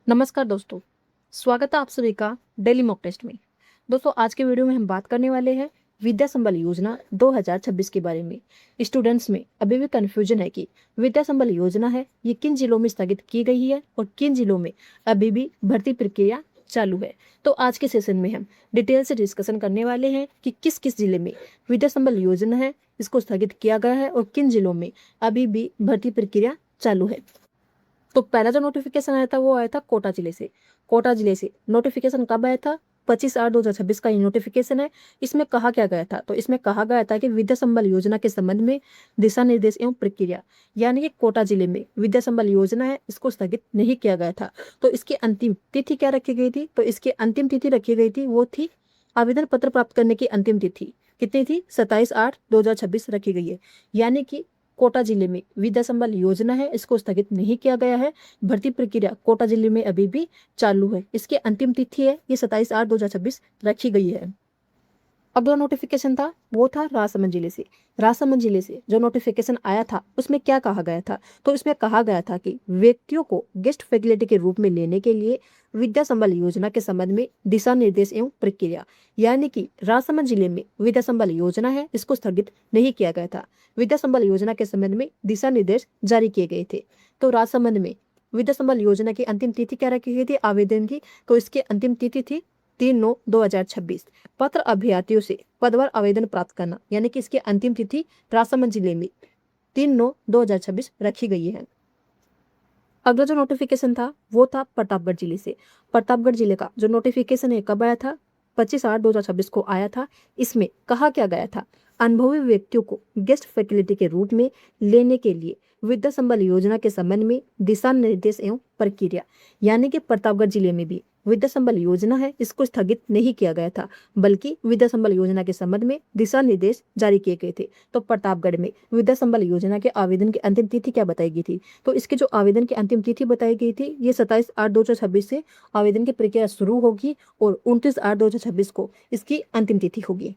नमस्कार दोस्तों, स्वागत है आप सभी का डेली मॉक टेस्ट में। दोस्तों आज के वीडियो में हम बात करने वाले हैं विद्या संबल योजना 2026 के बारे में। स्टूडेंट्स में अभी भी कंफ्यूजन है कि विद्या संबल योजना है ये किन जिलों में स्थगित की गई है और किन जिलों में अभी भी भर्ती प्रक्रिया चालू है। तो आज के सेशन में हम डिटेल से डिस्कशन करने वाले हैं कि किस किस जिले में विद्या संबल योजना है इसको स्थगित किया गया है और किन जिलों में अभी भी भर्ती प्रक्रिया चालू है। तो पहला जो नोटिफिकेशन आया था वो आया था कोटा जिले से। कोटा जिले से नोटिफिकेशन कब आया था? 25/8/2026 का ये नोटिफिकेशन है। इसमें कहा क्या गया था? तो इसमें कहा गया था कि विद्या संबल योजना के संबंध में दिशा निर्देश एवं प्रक्रिया, यानी कि कोटा जिले में विद्या संबल योजना है इसको स्थगित नहीं किया गया था। तो इसकी अंतिम तिथि क्या रखी गई थी? तो इसकी अंतिम तिथि रखी गई थी वो थी आवेदन पत्र प्राप्त करने की अंतिम तिथि कितनी थी? 27/8/2026 रखी गई है। यानी कि कोटा जिले में विद्या संबल योजना है इसको स्थगित नहीं किया गया है। भर्ती प्रक्रिया कोटा जिले में अभी भी चालू है। इसकी अंतिम तिथि है ये 27/8/2026 रखी गई है। अगला नोटिफिकेशन था वो था राजसमंद जिले से। राजसमंद जिले से जो नोटिफिकेशन आया था उसमें क्या कहा गया था? तो इसमें कहा गया था कि व्यक्तियों को गेस्ट फैसिलिटी के रूप में लेने के लिए विद्या संबल योजना के संबंध में दिशा निर्देश एवं प्रक्रिया, यानी कि राजसमंद जिले में विद्या संबल योजना है इसको स्थगित नहीं किया गया था। विद्या संबल योजना के संबंध में दिशा निर्देश जारी किए गए थे। तो राजसमंद में विद्या संबल योजना की अंतिम तिथि क्या रखी गई थी आवेदन की? तो इसकी अंतिम तिथि थी 3/9/2026। पत्र अभ्यर्थियों से पदवर आवेदन प्राप्त करना, यानी कि इसकी अंतिम तिथि राजसमंद जिले में 3/9/2026 रखी गई है। अगला जो नोटिफिकेशन था वो था प्रतापगढ़ जिले से। प्रतापगढ़ जिले का जो नोटिफिकेशन है कब आया था? 25/8/2026 को आया था। इसमें कहा क्या गया था? अनुभवी व्यक्तियों को गेस्ट फैसिलिटी के रूप में लेने के लिए विद्या संबल योजना के संबंध में दिशा निर्देश एवं प्रक्रिया, यानी कि प्रतापगढ़ जिले में भी विद्या संबल योजना है इसको स्थगित नहीं किया गया था, बल्कि विद्या संबल योजना के संबंध में दिशा निर्देश जारी किए गए थे। तो प्रतापगढ़ में विद्या संबल योजना के आवेदन की अंतिम तिथि क्या बताई गई थी? तो इसके जो आवेदन की अंतिम तिथि बताई गई थी ये 27/8/2026 से आवेदन की प्रक्रिया शुरू होगी और 29/8/2026 को इसकी अंतिम तिथि होगी।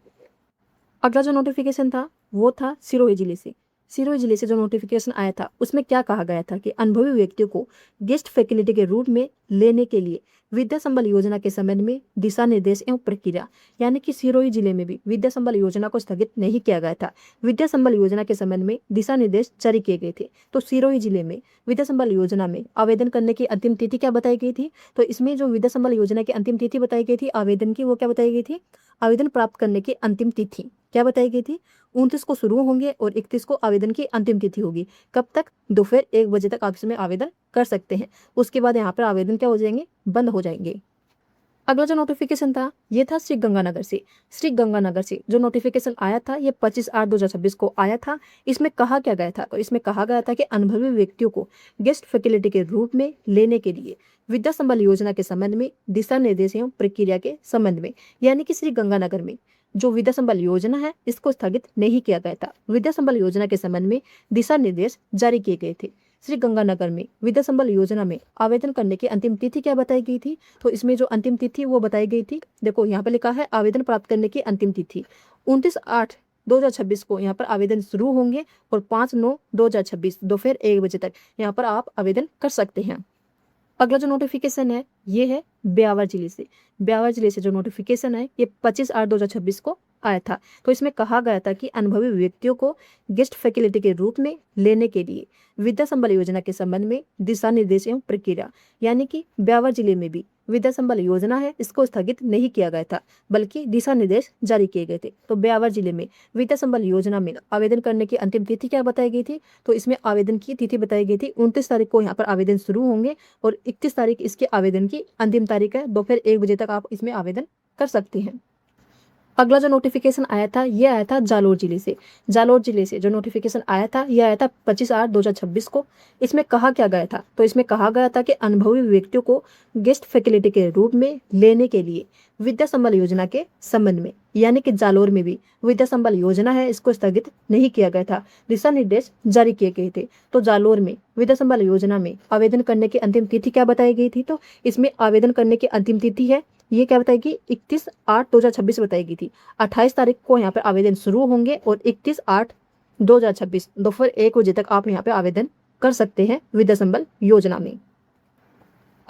अगला जो नोटिफिकेशन था वो था सिरोही जिले से। सिरोही जिले से जो नोटिफिकेशन आया था उसमें क्या कहा गया था कि अनुभवी व्यक्तियों को गेस्ट फैसिलिटी के रूप में लेने के लिए विद्या संबल योजना के संबंध में दिशा निर्देश एवं प्रक्रिया, यानी कि सिरोही जिले में भी विद्या संबल योजना को स्थगित नहीं किया गया था। विद्या संबल योजना के संबंध में दिशा निर्देश जारी किए गए थे। तो सिरोही जिले में विद्या संबल योजना में आवेदन करने की अंतिम तिथि क्या बताई गई थी? तो इसमें जो विद्या संबल योजना की अंतिम तिथि बताई गई थी आवेदन की वो क्या बताई गई थी? आवेदन प्राप्त करने की अंतिम तिथि क्या बताई गई थी? 29 को शुरू होंगे और 31 को आवेदन की अंतिम तिथि होगी। कब तक? दोपहर 1 बजे तक आप इसमें आवेदन कर सकते हैं। उसके बाद यहाँ पर आवेदन क्या हो जाएंगे? बंद हो जाएंगे। अगला जो नोटिफिकेशन था ये था श्री गंगानगर से। श्री गंगानगर से जो नोटिफिकेशन आया था ये 25/8/2026 को आया था। इसमें कहा क्या गया था? तो इसमें कहा गया था कि अनुभवी व्यक्तियों को गेस्ट फैसिलिटी के रूप में लेने के लिए विद्या संबल योजना के संबंध में दिशा निर्देश एवं प्रक्रिया के संबंध में, यानी कि श्री गंगानगर में जो विद्या संबल योजना है इसको स्थगित नहीं किया गया था। विद्या संबल योजना के संबंध में दिशा निर्देश जारी किए गए थे। श्री गंगानगर में विद्या संबल योजना में आवेदन करने की अंतिम तिथि क्या बताई गई थी? तो इसमें जो अंतिम तिथि वो बताई गई थी, देखो यहाँ पर लिखा है आवेदन प्राप्त करने की अंतिम तिथि 29/8/2026 को यहाँ पर आवेदन शुरू होंगे और 5/9/2026 दोपहर 1 बजे तक यहाँ पर आप आवेदन कर सकते हैं। अगला जो नोटिफिकेशन है ये है ब्यावर जिले से। ब्यावर जिले से जो नोटिफिकेशन है ये 25/8/2026 को आया था। तो इसमें कहा गया था कि अनुभवी व्यक्तियों को गेस्ट फैसिलिटी के रूप में लेने के लिए विद्या संबल योजना के संबंध में दिशा निर्देश एवं प्रक्रिया, यानी कि ब्यावर जिले में भी विद्या संबल योजना है इसको स्थगित नहीं किया गया था, बल्कि दिशा निर्देश जारी किए गए थे। तो ब्यावर जिले में विद्या संबल योजना में आवेदन करने की अंतिम तिथि क्या बताई गई थी? तो इसमें आवेदन की तिथि बताई गई थी 29 तारीख को यहाँ पर आवेदन शुरू होंगे और 31 तारीख इसके आवेदन की अंतिम तारीख है। दोपहर 1 बजे तक आप इसमें आवेदन कर सकते हैं। अगला जो नोटिफिकेशन आया था ये आया था जालोर जिले से। जालोर जिले से जो नोटिफिकेशन आया था ये आया था 25/8/2026 को। इसमें कहा क्या गया था? तो इसमें कहा गया था कि अनुभवी व्यक्तियों को गेस्ट फैसिलिटी के रूप में लेने के लिए विद्या संबल योजना के संबंध में, यानी कि जालोर में भी विद्या संबल योजना है इसको स्थगित नहीं किया गया था, दिशा निर्देश जारी किए गए थे। तो जालोर में विद्या संबल योजना में आवेदन करने की अंतिम तिथि क्या बताई गई थी? तो इसमें आवेदन करने की अंतिम तिथि है ये क्या बताएगी? 31/8/2026 बताई गई थी। 28 तारीख को यहाँ पे आवेदन शुरू होंगे और 31/8/2026 दोपहर 1 बजे तक आप यहाँ पे आवेदन कर सकते हैं विद्या संबल योजना में।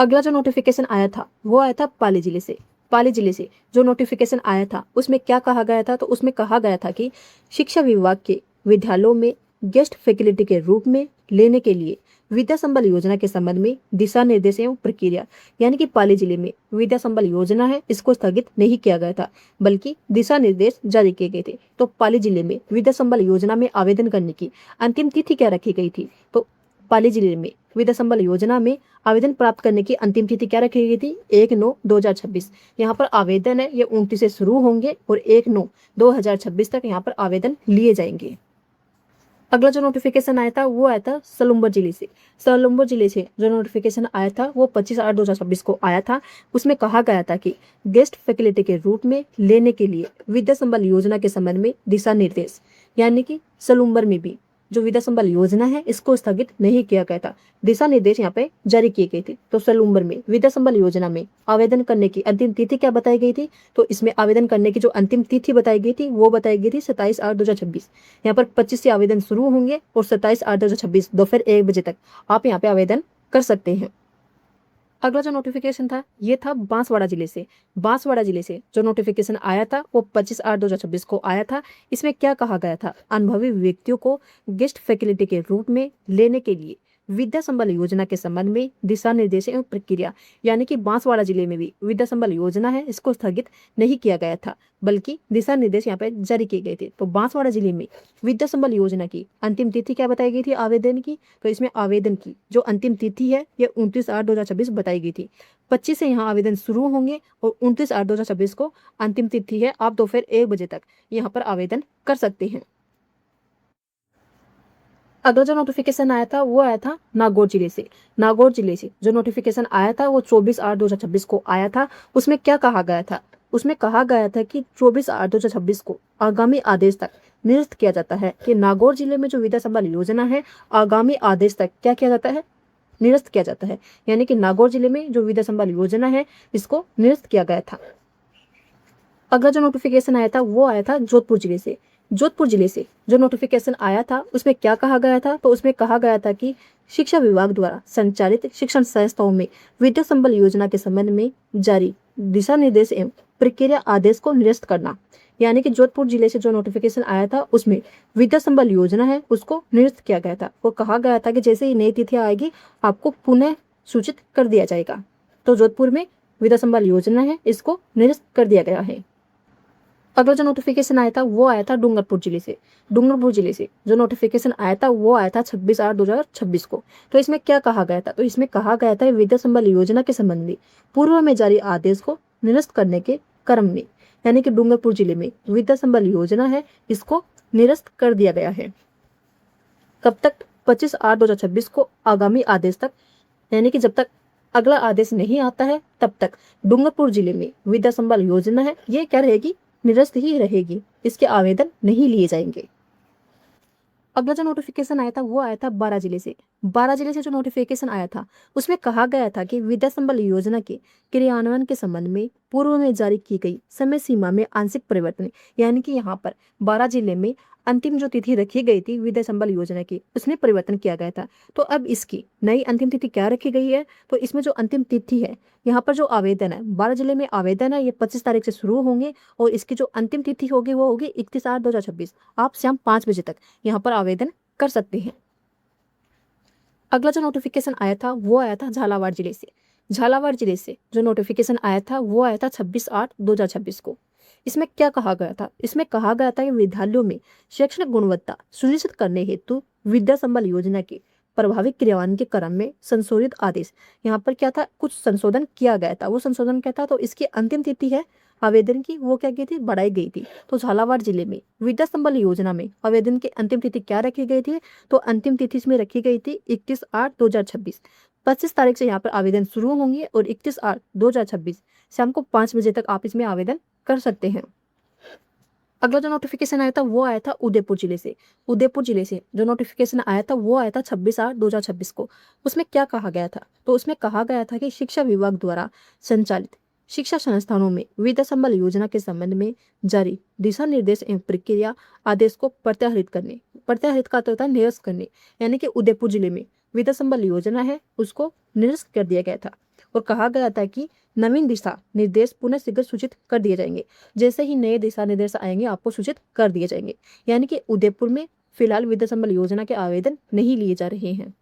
अगला जो नोटिफिकेशन आया था वो आया था पाली जिले से। पाली जिले से जो नोटिफिकेशन आया था उसमें क्या कहा गया था, तो उसमें कहा गया था कि शिक्षा विभाग के विद्यालयों में गेस्ट फैकल्टी के रूप में लेने के लिए विद्या संबल योजना के संबंध में दिशा निर्देश एवं प्रक्रिया, यानी कि पाली जिले में विद्या संबल योजना है इसको स्थगित नहीं किया गया था, बल्कि दिशा निर्देश जारी किए गए थे। तो पाली जिले में विद्या संबल योजना में आवेदन करने की अंतिम तिथि क्या रखी गई थी, तो पाली जिले में विद्या संबल योजना में आवेदन प्राप्त करने की अंतिम तिथि क्या रखी गई थी, 1/9/2026। यहाँ पर आवेदन है ये 29 से शुरू होंगे और 1/9/2026 तक यहाँ पर आवेदन लिए जाएंगे। अगला जो नोटिफिकेशन आया था वो आया था सलुम्बर जिले से। सलुम्बर जिले से जो नोटिफिकेशन आया था वो 25/8/2026 को आया था। उसमें कहा गया था कि गेस्ट फैकल्टी के रूप में लेने के लिए विद्या संबल योजना के संबंध में दिशा निर्देश, यानी कि सलुम्बर में भी जो विद्या संबल योजना है इसको स्थगित नहीं किया गया था, दिशा निर्देश यहाँ पे जारी किए गए थे। तो सलुम्बर में विद्या संबल योजना में आवेदन करने की अंतिम तिथि क्या बताई गई थी, तो इसमें आवेदन करने की जो अंतिम तिथि बताई गई थी वो बताई गई थी 27/8/2026। यहाँ पर 25 से आवेदन शुरू होंगे और 27/8/2026 दोपहर 1 बजे तक आप यहाँ पे आवेदन कर सकते हैं। अगला जो नोटिफिकेशन था ये था बांसवाड़ा जिले से। बांसवाड़ा जिले से जो नोटिफिकेशन आया था वो 25/8/2026 को आया था। इसमें क्या कहा गया था, अनुभवी व्यक्तियों को गेस्ट फैकल्टी के रूप में लेने के लिए विद्या संबल योजना के संबंध में दिशा निर्देश एवं प्रक्रिया, यानी कि बांसवाड़ा जिले में भी विद्या संबल योजना है इसको स्थगित नहीं किया गया था, बल्कि दिशा निर्देश यहाँ पे जारी किए गए थे। तो बांसवाड़ा जिले में विद्या संबल योजना की अंतिम तिथि क्या बताई गई थी आवेदन की, तो इसमें आवेदन की जो अंतिम तिथि है ये 29/8/2026 बताई गई थी। 25 से यहाँ आवेदन शुरू होंगे और 29/8/2026 को अंतिम तिथि है, आप दोपहर 1 बजे तक यहाँ पर आवेदन कर सकते हैं। अगला जो नोटिफिकेशन आया था वो आया था नागौर जिले से। नागौर जिले से जो नोटिफिकेशन आया था वो 24/8/2026 को आया था। उसमें क्या कहा गया था, उसमें कहा गया था कि 24/8/2026 को आगामी आदेश तक निरस्त किया जाता है कि नागौर जिले में जो विद्या संबल योजना है आगामी आदेश तक क्या किया जाता है, निरस्त किया जाता है, यानी कि नागौर जिले में जो विद्या संबल योजना है इसको निरस्त किया गया था। अगला जो नोटिफिकेशन आया था वो आया था जोधपुर जिले से। जोधपुर जिले से जो नोटिफिकेशन आया था उसमें क्या कहा गया था, तो उसमें कहा गया था कि शिक्षा विभाग द्वारा संचालित शिक्षण संस्थाओं में विद्या संबल योजना के संबंध में जारी दिशा निर्देश एवं प्रक्रिया आदेश को निरस्त करना, यानी कि जोधपुर जिले से जो नोटिफिकेशन आया था उसमें विद्या संबल योजना है उसको निरस्त किया गया था। वो कहा गया था कि जैसे ही नई तिथि आएगी आपको पुनः सूचित कर दिया जाएगा। तो जोधपुर में विद्या संबल योजना है इसको निरस्त कर दिया गया है। अगला जो नोटिफिकेशन आया था वो आया था डूंगरपुर जिले से। डूंगरपुर जिले से जो नोटिफिकेशन आया था वो आया था 26/8/2026 को। तो इसमें क्या कहा गया था, तो इसमें कहा गया था विद्या संबल योजना के संबंध में पूर्व में जारी आदेश को निरस्त करने के क्रम में, यानी कि डूंगरपुर जिले में विद्या संबल योजना है इसको निरस्त कर दिया गया है। कब तक, 25/8/2026 को आगामी आदेश तक, यानी कि जब तक अगला आदेश नहीं आता है तब तक डूंगरपुर जिले में विद्या संबल योजना है ये क्या रहेगी, निरस्त ही रहेगी, इसके आवेदन नहीं लिए जाएंगे। अगला जो नोटिफिकेशन आया था वो आया था बारां जिले से। बारां जिले से जो नोटिफिकेशन आया था उसमें कहा गया था कि विद्या संबल योजना के क्रियान्वयन के संबंध में पूर्व में जारी की गई समय सीमा में आंशिक परिवर्तन, यानी कि यहाँ पर बारां जिले में अंतिम जो तिथि रखी गई थी विद्या संबल योजना की उसमें परिवर्तन किया गया था। तो अब इसकी नई अंतिम तिथि क्या रखी गई है, तो इसमें जो अंतिम तिथि है यहाँ पर जो आवेदन है बारां जिले में आवेदन है ये 25 तारीख से शुरू होंगे और इसकी जो अंतिम तिथि होगी वो होगी 31/8/2026। आप शाम 5 बजे तक यहाँ पर आवेदन कर सकते हैं। अगला जो नोटिफिकेशन आया था वो आया था झालावाड़ जिले से। झालावाड़ जिले से जो नोटिफिकेशन आया था वो आया था 26/8/2026 को। इसमें क्या कहा गया था, इसमें कहा गया था कि विद्यालयों में शैक्षणिक गुणवत्ता सुनिश्चित करने हेतु विद्या संबल योजना के प्रभावी क्रियान्वयन के क्रम में संशोधित आदेश, यहाँ पर क्या था, कुछ संशोधन किया गया था। वो संशोधन क्या था, तो इसकी अंतिम तिथि है आवेदन की वो क्या की थी, बढ़ाई गई थी। तो झालावाड़ जिले में विद्या संबल योजना में आवेदन की अंतिम तिथि क्या रखी गई थी, तो अंतिम तिथि इसमें रखी गई थी 31/8/2026। 25 तारीख से यहाँ पर आवेदन शुरू होंगे और 31/8/2026 शाम को 5 बजे तक आप इसमें आवेदन कर सकते हैं। अगला जो नोटिफिकेशन आया था वो आया था उदयपुर जिले से। उदयपुर जिले से जो नोटिफिकेशन आया था वो आया था 26/8/2026 को। उसमें क्या कहा गया था, तो उसमें कहा गया था कि शिक्षा विभाग द्वारा संचालित शिक्षा संस्थानों में विद्या संबल योजना के संबंध में जारी दिशा निर्देश एवं प्रक्रिया आदेश को प्रत्याहृत करने, प्रत्याहृत का अर्थ होता है निरस्त करने, यानी कि उदयपुर जिले में विद्या संबल योजना है उसको निरस्त कर दिया गया था। और कहा गया था कि नवीन दिशा निर्देश पुनः शीघ्र सूचित कर दिए जाएंगे। जैसे ही नए दिशा निर्देश आएंगे आपको सूचित कर दिए जाएंगे। यानी कि उदयपुर में फिलहाल विद्या संबल योजना के आवेदन नहीं लिए जा रहे हैं।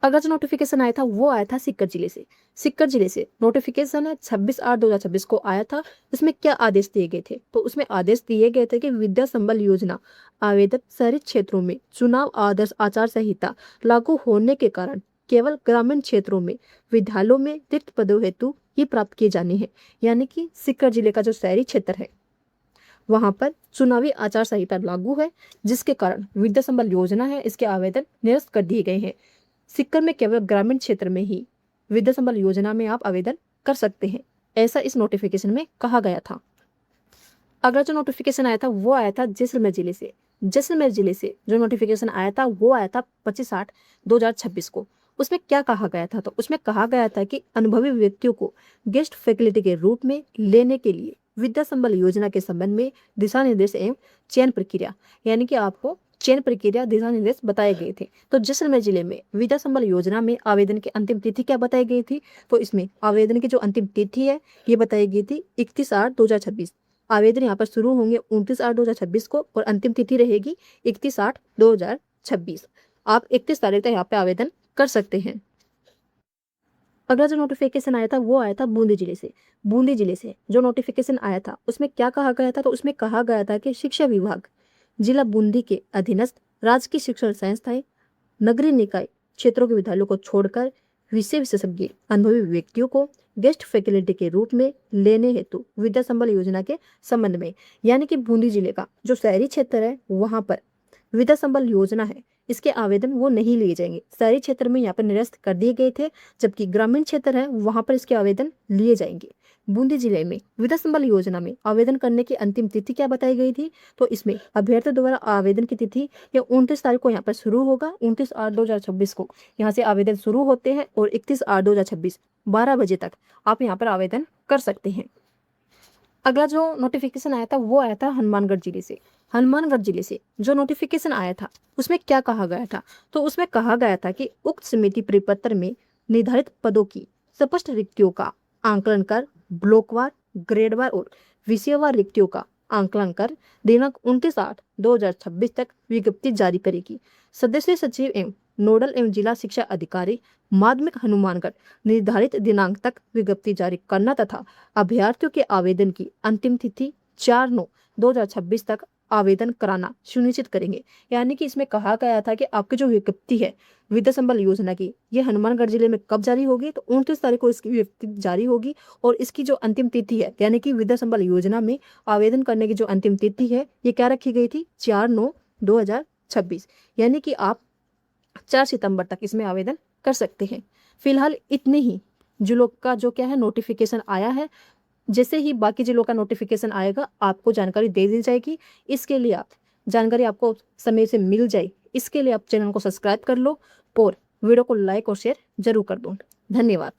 अगला जो नोटिफिकेशन आया था वो आया था सीकर जिले से। सीकर जिले से नोटिफिकेशन है 26/8/2026 को आया था। इसमें क्या आदेश दिए गए थे? तो उसमें आदेश दिए गए थे कि विद्या संबल योजना आवेदन शहरी क्षेत्रों में चुनाव आदर्श आचार संहिता लागू होने के कारण केवल ग्रामीण क्षेत्रों में विद्यालयों में रिक्त पदों हेतु ही प्राप्त किए जाने हैं। यानी कि सीकर जिले का जो शहरी क्षेत्र है वहां पर चुनावी आचार संहिता लागू है, जिसके कारण विद्या संबल योजना है इसके आवेदन निरस्त कर दिए गए हैं। सीकर में केवल ग्रामीण क्षेत्र में ही विद्या संबल योजना में आप आवेदन कर सकते हैं, ऐसा इस नोटिफिकेशन में कहा गया था। अगला जो नोटिफिकेशन आया था वो आया था जैसलमेर जिले से। जैसलमेर जिले से जो नोटिफिकेशन आया था वो आया था 25/8/2026 को। उसमें क्या कहा गया था? तो उसमें कहा गया था कि अनुभवी व्यक्तियों को गेस्ट फैकल्टी के रूप में लेने के लिए विद्या संबल योजना के संबंध में दिशा निर्देश एवं चयन प्रक्रिया, यानी कि आपको चयन प्रक्रिया दिशा निर्देश बताए गए थे। तो जैसलमेर जिले में विद्या संबल योजना में आवेदन की अंतिम तिथि क्या बताई गई थी? तो इसमें आवेदन की जो अंतिम तिथि है ये बताई गई थी 31/8/2026। आवेदन यहाँ पर शुरू होंगे 29/8/2026 को और अंतिम तिथि रहेगी 31/8/2026। आप 31 तारीख तक यहाँ पे आवेदन कर सकते हैं। अगला जो नोटिफिकेशन आया था वो आया था बूंदी जिले से। बूंदी जिले से जो नोटिफिकेशन आया था उसमें क्या कहा गया था? तो उसमें कहा गया था कि शिक्षा विभाग जिला बूंदी के अधीनस्थ राजकीय शिक्षण संस्थाएं नगरीय निकाय क्षेत्रों के विद्यालयों को छोड़कर विषय विशेषज्ञ अनुभवी व्यक्तियों को गेस्ट फैकल्टी के रूप में लेने हेतु विद्या संबल योजना के संबंध में, यानी कि बूंदी जिले का जो शहरी क्षेत्र है वहां पर विद्या संबल योजना है इसके आवेदन वो नहीं लिए जाएंगे। शहरी क्षेत्र में यहाँ पर निरस्त कर दिए गए थे, जबकि ग्रामीण क्षेत्र है वहां पर इसके आवेदन लिए जाएंगे। बूंदी जिले में विद्या संबल योजना में आवेदन करने की अंतिम तिथि क्या बताई गई थी? तो इसमें अभ्यर्थी द्वारा आवेदन की तिथि या 29 तारीख को यहाँ पर शुरू होगा। 29/8/2026 को यहाँ से आवेदन शुरू होते हैं और 31/8/2026 12 बजे तक आप यहाँ पर आवेदन कर सकते हैं। अगला जो नोटिफिकेशन आया था वो आया था हनुमानगढ़ जिले से। हनुमानगढ़ जिले से जो नोटिफिकेशन आया था उसमें क्या कहा गया था? तो उसमें कहा गया था कि उक्त समिति परिपत्र में निर्धारित पदों की स्पष्ट रिक्तियों का आंकलन कर ब्लॉकवार, ग्रेडवार और विषयवार रिक्तियों का आंकलन कर दिनांक 29/8/2026 तक विज्ञप्ति जारी करेगी। सदस्य सचिव एवं नोडल एवं जिला शिक्षा अधिकारी माध्यमिक हनुमानगढ़ निर्धारित दिनांक तक विज्ञप्ति जारी करना तथा अभ्यर्थियों के आवेदन की अंतिम तिथि 4/9/2026 तक आवेदन कराना सुनिश्चित करेंगे। यानी कि इसमें कहा गया था कि आपकी जो विज्ञप्ति है विद्या संबल योजना की ये हनुमानगढ़ जिले में कब जारी होगी? तो 29 तारीख को इसकी विज्ञप्ति जारी होगी और इसकी जो अंतिम तिथि है यानी कि विद्या संबल योजना में आवेदन करने की जो अंतिम तिथि है ये क्या रखी गई थी? 4/9/2026। यानी कि आप 4 सितंबर तक इसमें आवेदन कर सकते हैं। फिलहाल इतने ही जिलों का जो क्या है नोटिफिकेशन आया है। जैसे ही बाकी जिलों का नोटिफिकेशन आएगा आपको जानकारी दे दी जाएगी। इसके लिए आप जानकारी आपको समय से मिल जाए इसके लिए आप चैनल को सब्सक्राइब कर लो और वीडियो को लाइक और शेयर जरूर कर दो। धन्यवाद।